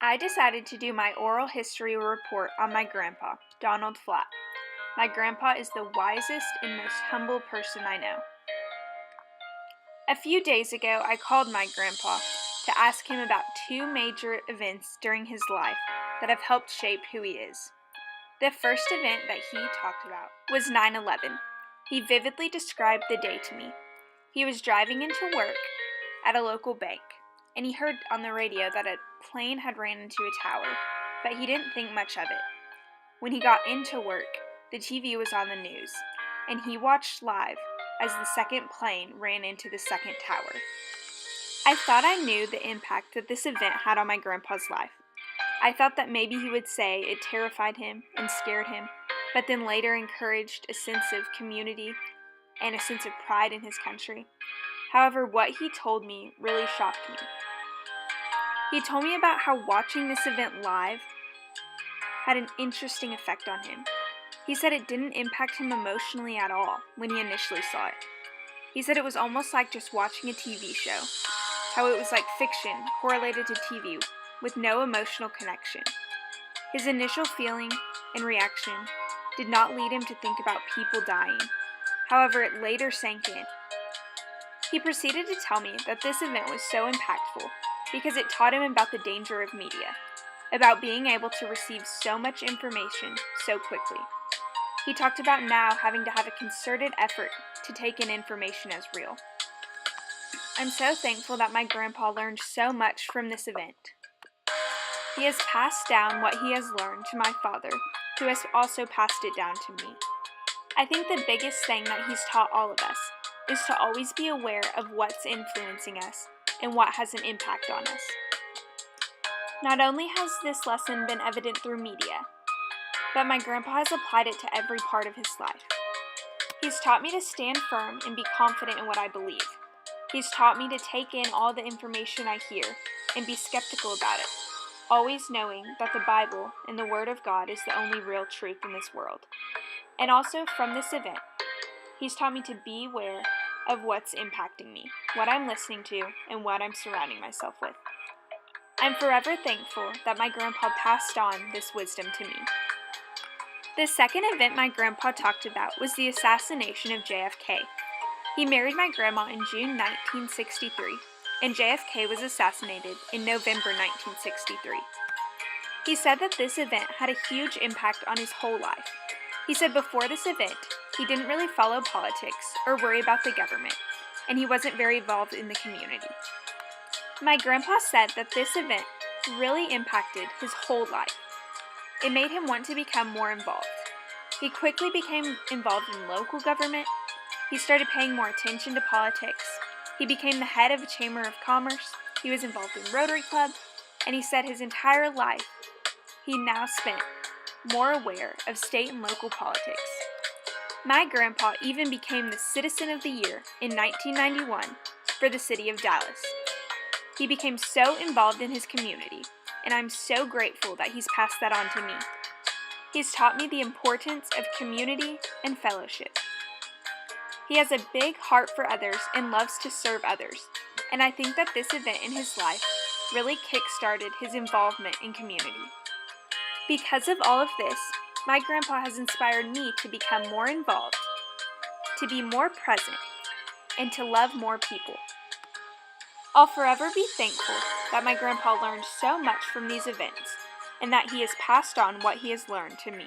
I decided to do my oral history report on my grandpa, Donald Flatt. My grandpa is the wisest and most humble person I know. A few days ago, I called my grandpa to ask him about two major events during his life that have helped shape who he is. The first event that he talked about was 9/11. He vividly described the day to me. He was driving into work at a local bank, and he heard on the radio that a plane had ran into a tower, but he didn't think much of it. When he got into work, the TV was on the news, and he watched live as the second plane ran into the second tower. I thought I knew the impact that this event had on my grandpa's life. I thought that maybe he would say it terrified him and scared him, but then later encouraged a sense of community and a sense of pride in his country. However, what he told me really shocked me. He told me about how watching this event live had an interesting effect on him. He said it didn't impact him emotionally at all when he initially saw it. He said it was almost like just watching a TV show, how it was like fiction correlated to TV with no emotional connection. His initial feeling and reaction did not lead him to think about people dying. However, it later sank in. He proceeded to tell me that this event was so impactful because it taught him about the danger of media, about being able to receive so much information so quickly. He talked about now having to have a concerted effort to take in information as real. I'm so thankful that my grandpa learned so much from this event. He has passed down what he has learned to my father, who has also passed it down to me. I think the biggest thing that he's taught all of us is to always be aware of what's influencing us and what has an impact on us. Not only has this lesson been evident through media, but my grandpa has applied it to every part of his life. He's taught me to stand firm and be confident in what I believe. He's taught me to take in all the information I hear and be skeptical about it, always knowing that the Bible and the Word of God is the only real truth in this world. And also from this event, he's taught me to be aware of what's impacting me, what I'm listening to, and what I'm surrounding myself with. I'm forever thankful that my grandpa passed on this wisdom to me. The second event my grandpa talked about was the assassination of JFK. He married my grandma in June 1963, and JFK was assassinated in November 1963. He said that this event had a huge impact on his whole life. He said before this event, he didn't really follow politics or worry about the government, and he wasn't very involved in the community. My grandpa said that this event really impacted his whole life. It made him want to become more involved. He quickly became involved in local government. He started paying more attention to politics. He became the head of a chamber of commerce. He was involved in Rotary Club, and he said his entire life he now spent more aware of state and local politics. My grandpa even became the Citizen of the Year in 1991 for the city of Dallas. He became so involved in his community, and I'm so grateful that he's passed that on to me. He's taught me the importance of community and fellowship. He has a big heart for others and loves to serve others, and I think that this event in his life really kick-started his involvement in community. Because of all of this, my grandpa has inspired me to become more involved, to be more present, and to love more people. I'll forever be thankful that my grandpa learned so much from these events, and that he has passed on what he has learned to me.